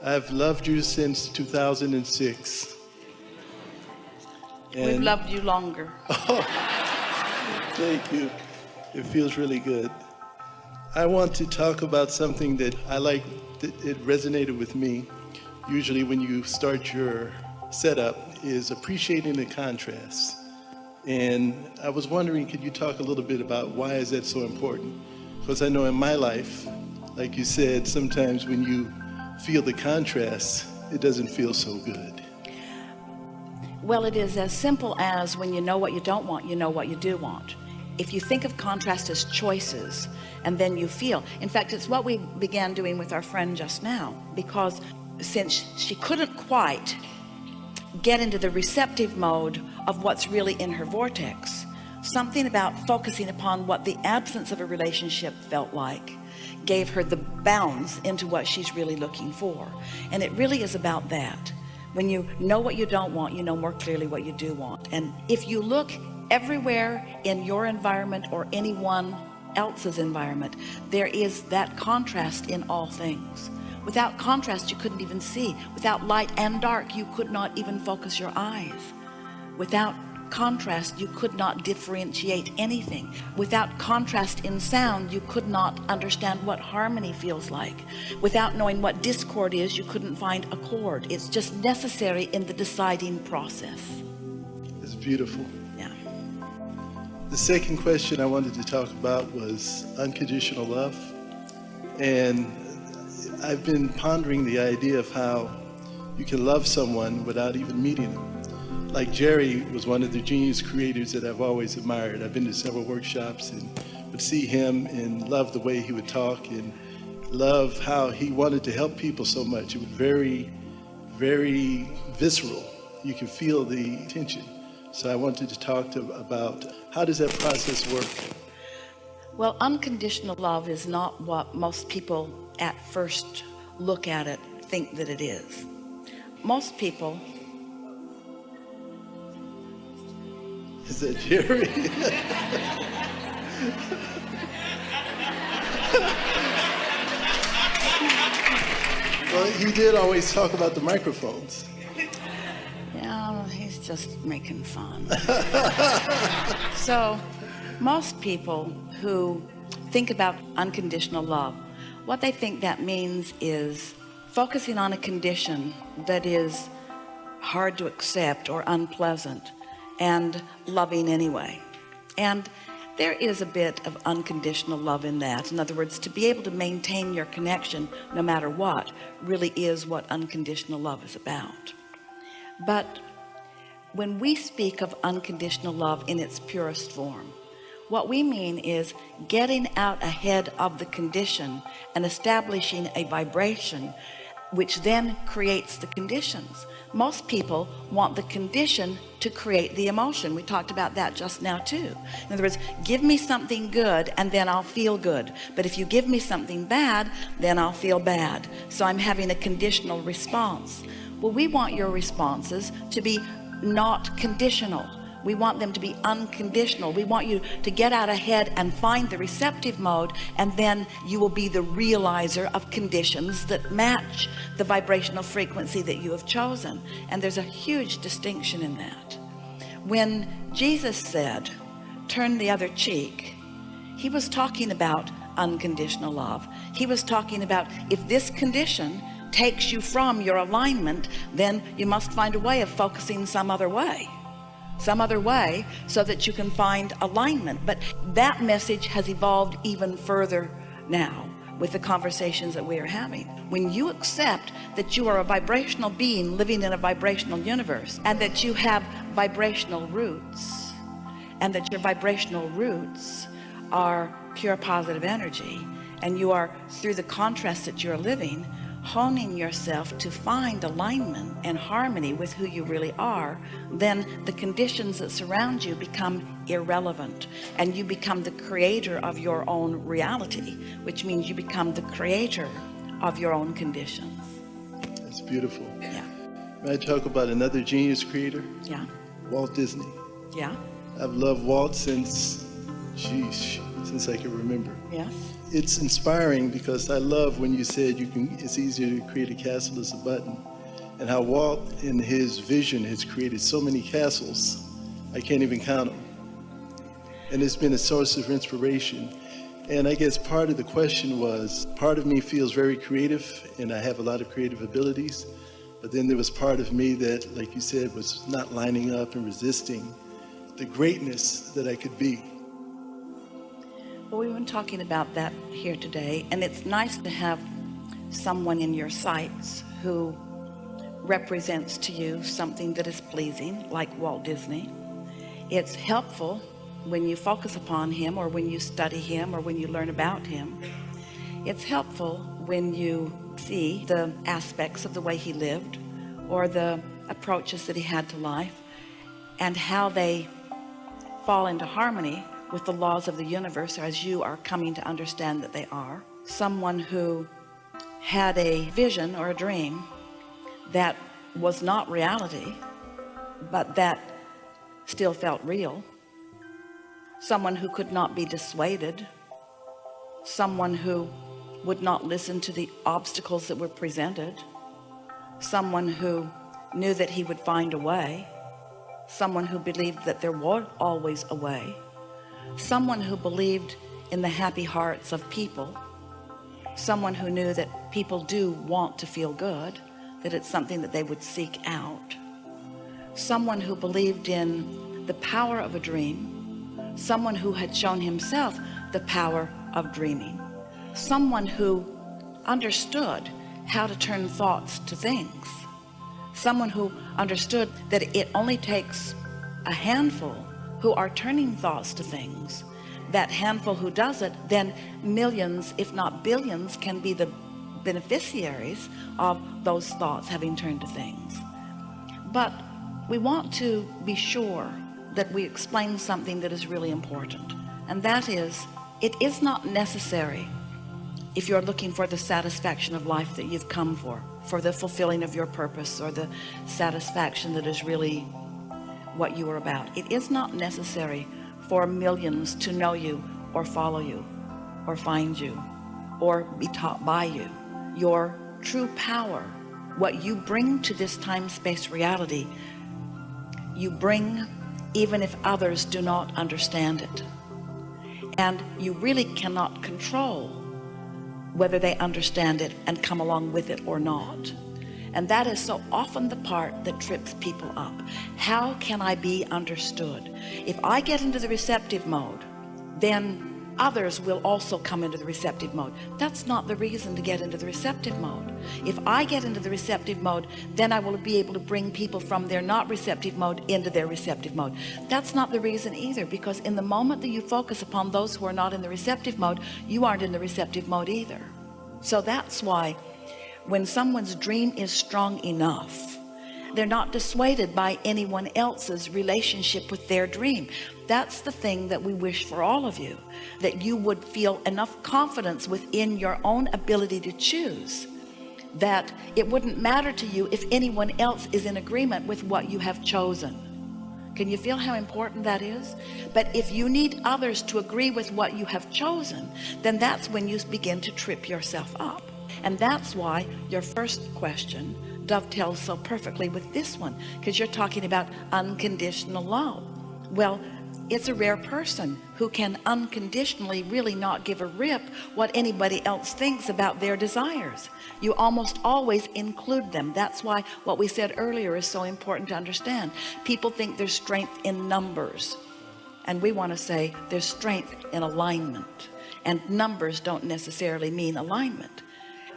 I've loved you since 2006. We've loved you longer. Thank you. It feels really good. I want to talk about something that I like, that it resonated with me. Usually when you start your setup is appreciating the contrast. And I was wondering, could you talk a little bit about why is that so important? Because I know in my life, like you said, sometimes when you feel the contrast, it doesn't feel so good. Well, it is as simple as when you know what you don't want, you know what you do want. If you think of contrast as choices, and then you feel, in fact, it's what we began doing with our friend just now, because since she couldn't quite get into the receptive mode of what's really in her vortex, something about focusing upon what the absence of a relationship felt like gave her the bounds into what she's really looking for. And it really is about that. When you know what you don't want, you know more clearly what you do want. And if you look everywhere in your environment or anyone else's environment, there is that contrast in all things. Without contrast, you couldn't even see. Without light and dark, you could not even focus your eyes. Without contrast, you could not differentiate anything. Without contrast in sound, you could not understand what harmony feels like. Without knowing what discord is, you couldn't find a chord. It's just necessary in the deciding process. It's beautiful. Yeah. The second question I wanted to talk about was unconditional love. And I've been pondering the idea of how you can love someone without even meeting them. Like Jerry was one of the genius creators that I've always admired. I've been to several workshops and would see him and love the way he would talk and love how he wanted to help people so much. It was very, very visceral. You can feel the tension. So I wanted to talk about how does that process work? Well, unconditional love is not what most people at first look at it think that it is. Most people. Is that Jerry? Well, he did always talk about the microphones. Yeah, he's just making fun. So most people who think about unconditional love, what they think that means is focusing on a condition that is hard to accept or unpleasant and loving anyway. And there is a bit of unconditional love in that. In other words, to be able to maintain your connection no matter what really is what unconditional love is about. But when we speak of unconditional love in its purest form, what we mean is getting out ahead of the condition and establishing a vibration which then creates the conditions. Most people want the condition to create the emotion. We talked about that just now too. In other words, give me something good and then I'll feel good. But if you give me something bad, then I'll feel bad. So I'm having a conditional response. Well, we want your responses to be not conditional. We want them to be unconditional. We want you to get out ahead and find the receptive mode, and then you will be the realizer of conditions that match the vibrational frequency that you have chosen. And there's a huge distinction in that. When Jesus said, turn the other cheek, he was talking about unconditional love. He was talking about if this condition takes you from your alignment, then you must find a way of focusing some other way so that you can find alignment. But that message has evolved even further now with the conversations that we are having. When you accept that you are a vibrational being living in a vibrational universe, and that you have vibrational roots, and that your vibrational roots are pure positive energy, and you are, through the contrast that you're living, honing yourself to find alignment and harmony with who you really are, then the conditions that surround you become irrelevant, and you become the creator of your own reality, which means you become the creator of your own conditions. That's beautiful. Yeah. May I talk about another genius creator? Yeah. Walt Disney. Yeah. I've loved Walt since, since I can remember. Yes. It's inspiring because I love when you said it's easier to create a castle as a button, and how Walt in his vision has created so many castles, I can't even count them. And it's been a source of inspiration. And I guess part of the question was, part of me feels very creative and I have a lot of creative abilities, but then there was part of me that, like you said, was not lining up and resisting the greatness that I could be. Well, we've been talking about that here today, and it's nice to have someone in your sights who represents to you something that is pleasing, like Walt Disney. It's helpful when you focus upon him, or when you study him, or when you learn about him. It's helpful when you see the aspects of the way he lived, or the approaches that he had to life, and how they fall into harmony with the laws of the universe as you are coming to understand that they are. Someone who had a vision or a dream that was not reality, but that still felt real. Someone who could not be dissuaded. Someone who would not listen to the obstacles that were presented. Someone who knew that he would find a way. Someone who believed that there was always a way. Someone who believed in the happy hearts of people. Someone who knew that people do want to feel good, that it's something that they would seek out. Someone who believed in the power of a dream. Someone who had shown himself the power of dreaming. Someone who understood how to turn thoughts to things. Someone who understood that it only takes a handful who are turning thoughts to things. That handful who does it, then millions, if not billions, can be the beneficiaries of those thoughts having turned to things. But we want to be sure that we explain something that is really important, and that is, it is not necessary, if you're looking for the satisfaction of life that you've come for the fulfilling of your purpose, or the satisfaction that is really what you are about. It is not necessary for millions to know you, or follow you, or find you, or be taught by you. Your true power, what you bring to this time-space reality, you bring even if others do not understand it. And you really cannot control whether they understand it and come along with it or not. And that is so often the part that trips people up. How can I be understood? If I get into the receptive mode, then others will also come into the receptive mode. That's not the reason to get into the receptive mode. If I get into the receptive mode, then I will be able to bring people from their not receptive mode into their receptive mode. That's not the reason either, because in the moment that you focus upon those who are not in the receptive mode, you aren't in the receptive mode either. So that's why when someone's dream is strong enough, they're not dissuaded by anyone else's relationship with their dream. That's the thing that we wish for all of you, that you would feel enough confidence within your own ability to choose, that it wouldn't matter to you if anyone else is in agreement with what you have chosen. Can you feel how important that is? But if you need others to agree with what you have chosen, then that's when you begin to trip yourself up. And that's why your first question dovetails so perfectly with this one, because you're talking about unconditional love. Well, it's a rare person who can unconditionally really not give a rip what anybody else thinks about their desires. You almost always include them. That's why what we said earlier is so important to understand. People think there's strength in numbers, and we want to say there's strength in alignment, and numbers don't necessarily mean alignment.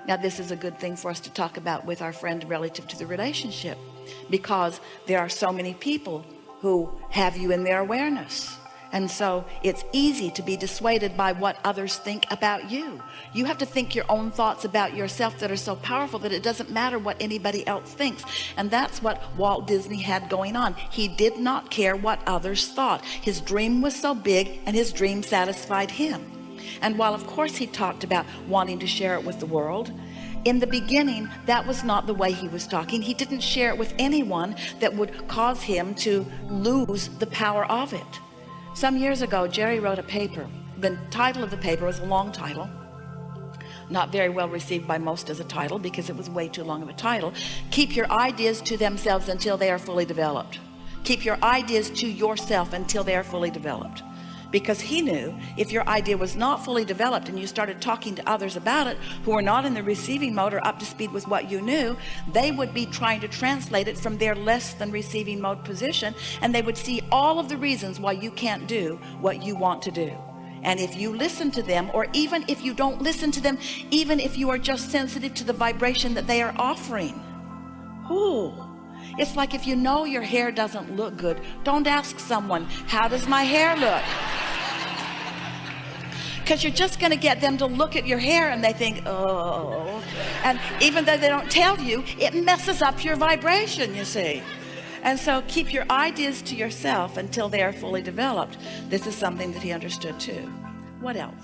Now, this is a good thing for us to talk about with our friend relative to the relationship, because there are so many people who have you in their awareness. And so it's easy to be dissuaded by what others think about you. You have to think your own thoughts about yourself that are so powerful that it doesn't matter what anybody else thinks. And that's what Walt Disney had going on. He did not care what others thought. His dream was so big, and his dream satisfied him. And while of course he talked about wanting to share it with the world, in the beginning, that was not the way he was talking. He didn't share it with anyone that would cause him to lose the power of it. Some years ago, Jerry wrote a paper the title of the paper was a long title, not very well received by most as a title because it was way too long of a title. Keep your ideas to themselves until they are fully developed. Keep your ideas to yourself until they are fully developed. Because he knew if your idea was not fully developed and you started talking to others about it who were not in the receiving mode or up to speed with what you knew, they would be trying to translate it from their less than receiving mode position, and they would see all of the reasons why you can't do what you want to do. And if you listen to them, or even if you don't listen to them, even if you are just sensitive to the vibration that they are offering, it's like if you know your hair doesn't look good, don't ask someone, how does my hair look? Because you're just going to get them to look at your hair and they think, oh. And even though they don't tell you, it messes up your vibration, you see. And so keep your ideas to yourself until they are fully developed. This is something that he understood too. What else?